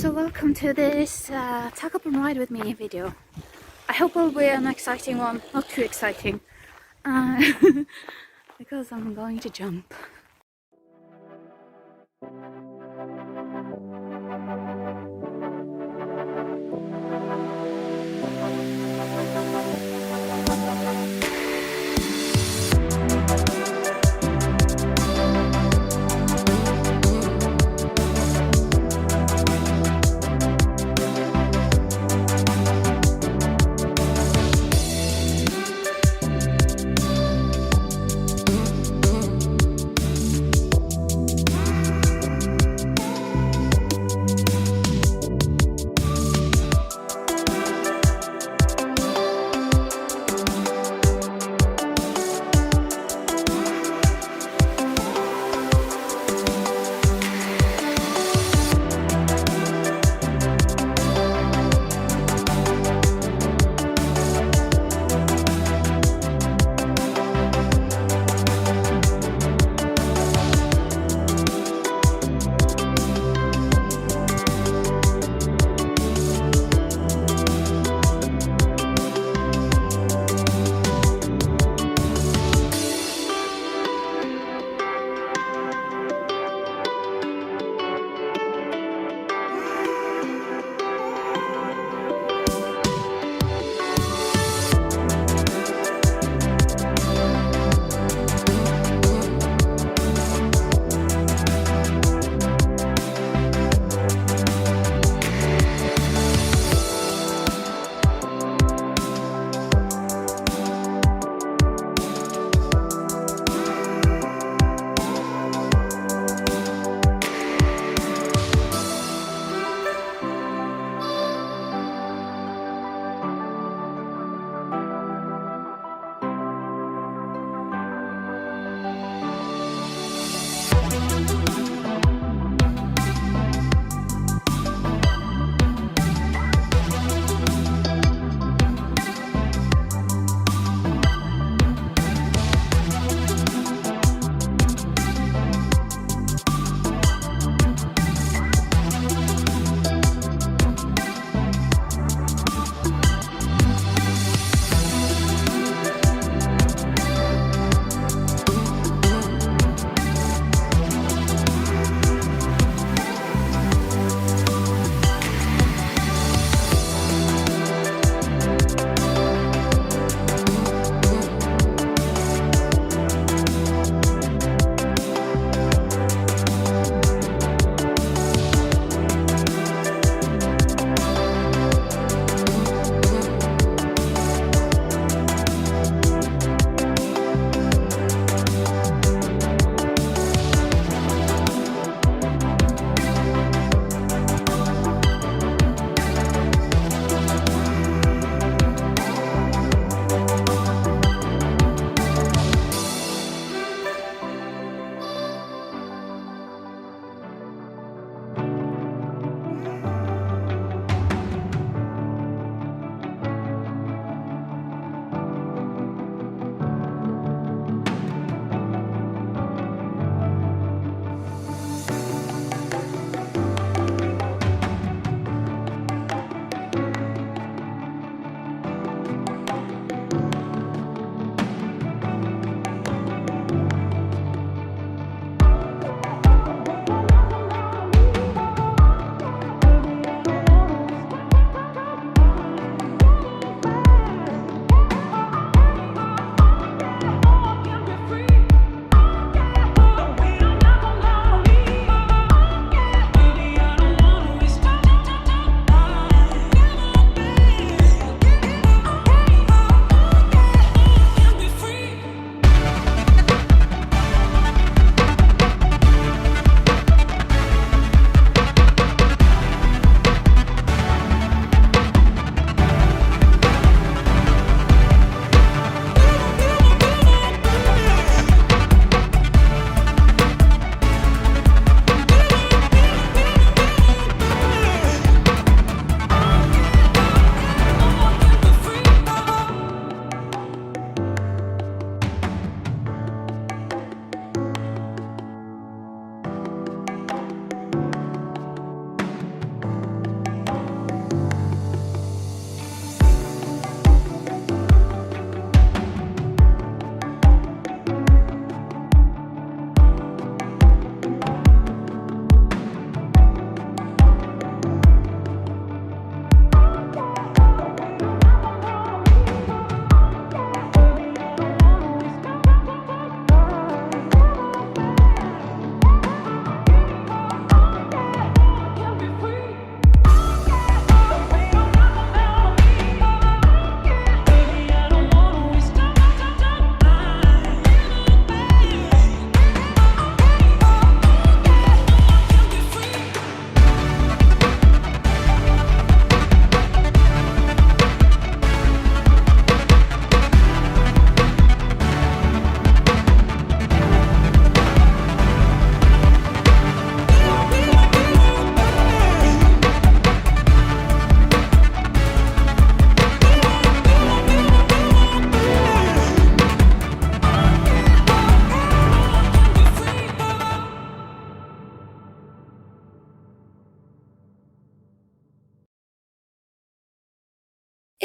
So welcome to this Tack Up and Ride with me video. I hope it will be an exciting one, not too exciting, because I'm going to jump.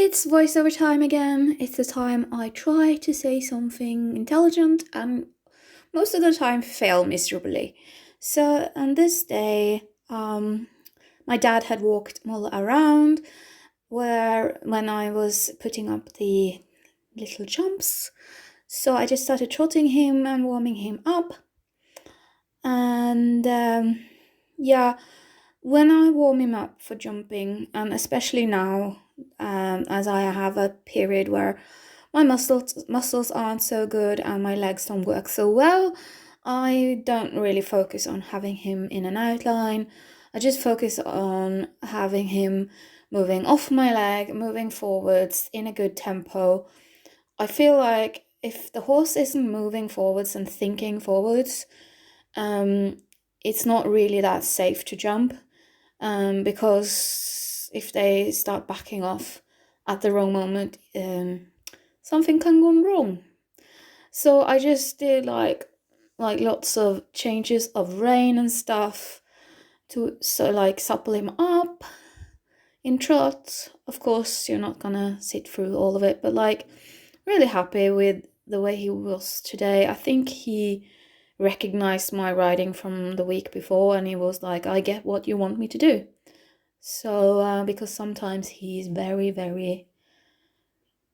It's voiceover time again. It's the time I try to say something intelligent and most of the time fail miserably. So on this day, my dad had walked Molle around where when I was putting up the little jumps. So I just started trotting him and warming him up. And yeah, when I warm him up for jumping, and especially now, as I have a period where my muscles aren't so good and my legs don't work so well, I don't really focus on having him in an outline. I just focus on having him moving off my leg, moving forwards in a good tempo. I feel like if the horse isn't moving forwards and thinking forwards, um, it's not really that safe to jump, because if they start backing off at the wrong moment, something can go wrong. So I just did like lots of changes of rein and stuff to like supple him up in trot. Of course, you're not gonna sit through all of it, but like really happy with the way he was today. I think he recognized my riding from the week before and he was like, I get what you want me to do. So because sometimes he's very, very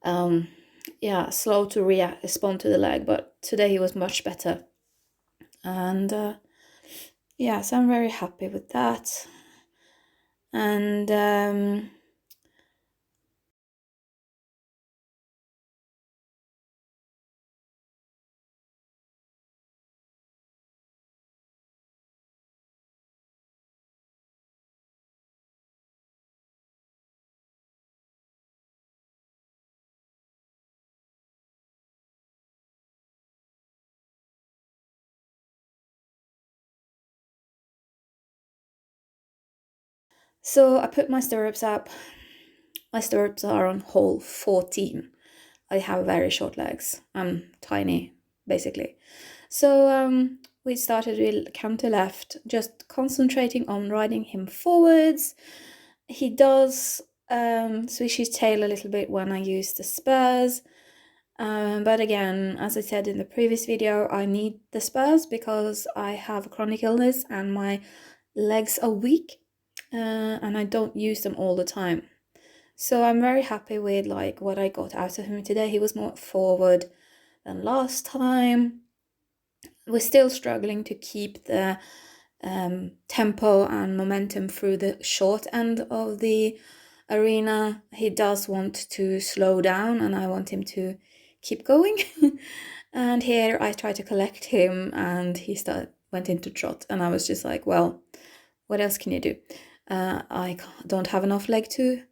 slow to respond to the leg, but today he was much better. And so I'm very happy with that. And so I put my stirrups up. My stirrups are on hole 14. I have very short legs. I'm tiny, basically. So we started with canter left, just concentrating on riding him forwards. He does swish his tail a little bit when I use the spurs. But again, as I said in the previous video, I need the spurs because I have a chronic illness and my legs are weak, and I don't use them all the time. So I'm very happy with like what I got out of him today. He was more forward than last time. We're still struggling to keep the tempo and momentum through the short end of the arena. He does want to slow down and I want him to keep going. And here I try to collect him and he went into trot and I was just like, well, what else can you do? I don't have enough leg to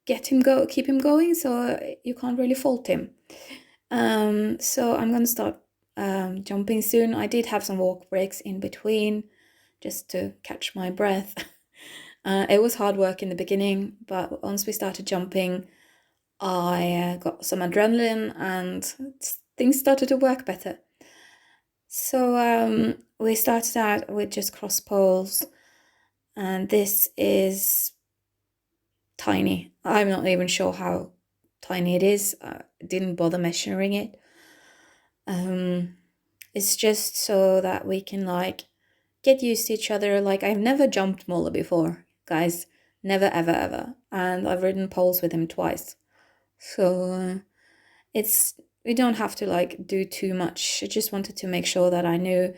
keep him going, so you can't really fault him. So I'm gonna start jumping soon. I did have some walk breaks in between just to catch my breath. It was hard work in the beginning, but once we started jumping, I got some adrenaline and things started to work better. So we started out with just cross poles, and this is tiny. I'm not even sure how tiny it is. I didn't bother measuring it. It's just so that we can like get used to each other. Like I've never jumped Molle before, guys. Never, ever, ever. And I've ridden poles with him twice. So we don't have to like do too much. I just wanted to make sure that I knew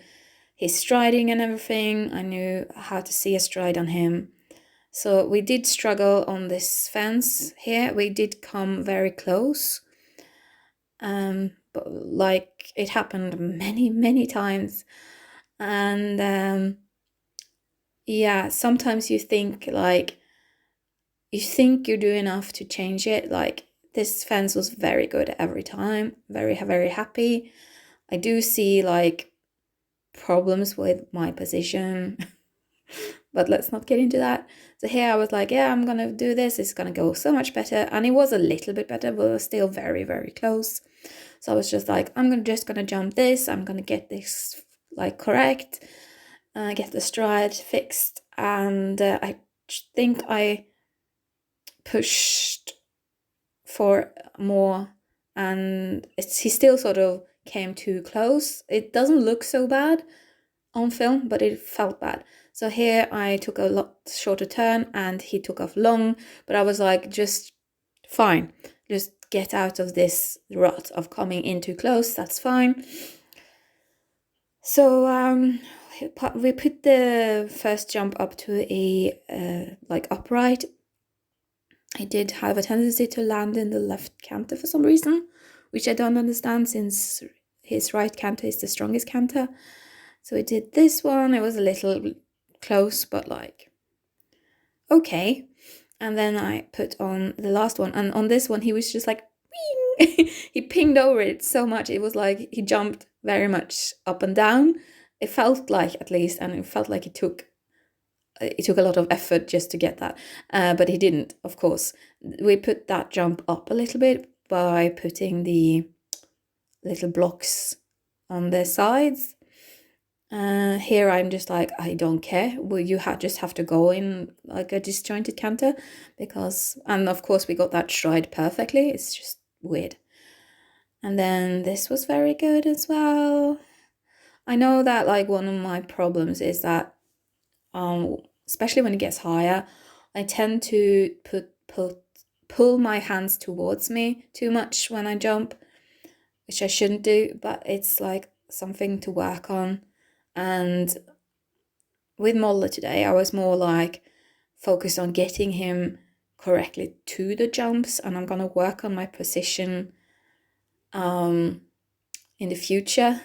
his striding and everything. I knew how to see a stride on him. So we did struggle on this fence here. We did come very close. But like it happened many, many times. And sometimes you think you do enough to change it. Like this fence was very good every time. Very, very happy. I do see like problems with my position. But let's not get into that. So here I was like, yeah, I'm gonna do this. It's gonna go so much better. And it was a little bit better, but it was still very, very close. So I was just like, just gonna jump this. I'm gonna get this like correct, get the stride fixed. And I think I pushed for more, and he still sort of came too close. It doesn't look so bad on film, but it felt bad. So here I took a lot shorter turn and he took off long, but I was like, just fine, just get out of this rut of coming in too close, that's fine. So we put the first jump up to a like upright. I did have a tendency to land in the left canter for some reason, which I don't understand since his right canter is the strongest canter. So we did this one. It was a little close, but like, okay. And then I put on the last one. And on this one, he was just like, ping! He pinged over it so much. It was like he jumped very much up and down. It felt like, at least, and it felt like it took a lot of effort just to get that. But he didn't, of course. We put that jump up a little bit by putting the little blocks on the sides. Here I'm just like, I don't care. Well, you just have to go in like a disjointed canter, because, and of course we got that stride perfectly. It's just weird. And then this was very good as well. I know that like one of my problems is that, especially when it gets higher, I tend to pull my hands towards me too much when I jump, which I shouldn't do, but it's like something to work on. And with Molle today, I was more like focused on getting him correctly to the jumps, and I'm gonna work on my position in the future.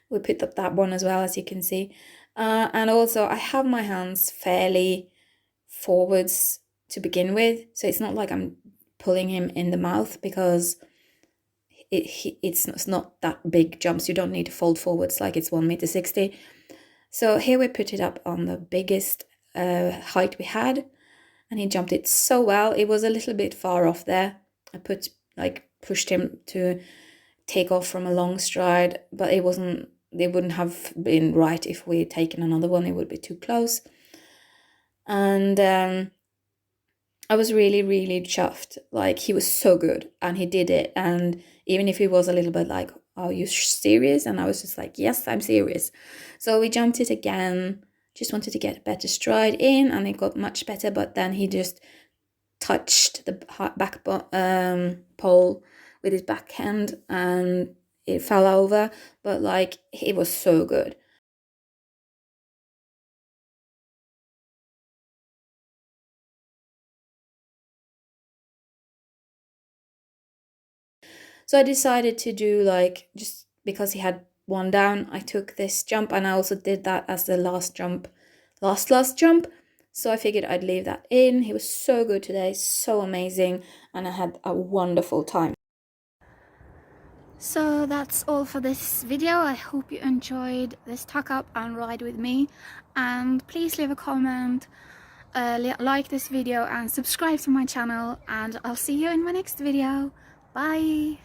We picked up that one as well, as you can see. And also I have my hands fairly forwards to begin with, so it's not like I'm pulling him in the mouth, because it's not that big jumps. You don't need to fold forwards like it's 1.60 meters. So here we put it up on the biggest height we had, and he jumped it so well. It was a little bit far off there. I pushed him to take off from a long stride, but it wouldn't have been right if we had taken another one. It would be too close. And I was really, really chuffed. Like, he was so good and he did it. And even if he was a little bit like, are you serious? And I was just like, yes, I'm serious. So we jumped it again, just wanted to get a better stride in, and it got much better. But then he just touched the back pole with his backhand and it fell over. But like, it was so good. So I decided to do, like, just because he had one down, I took this jump, and I also did that as the last jump. So I figured I'd leave that in. He was so good today, so amazing, and I had a wonderful time. So that's all for this video. I hope you enjoyed this tuck up and ride with me, and please leave a comment, like this video and subscribe to my channel, and I'll see you in my next video. Bye!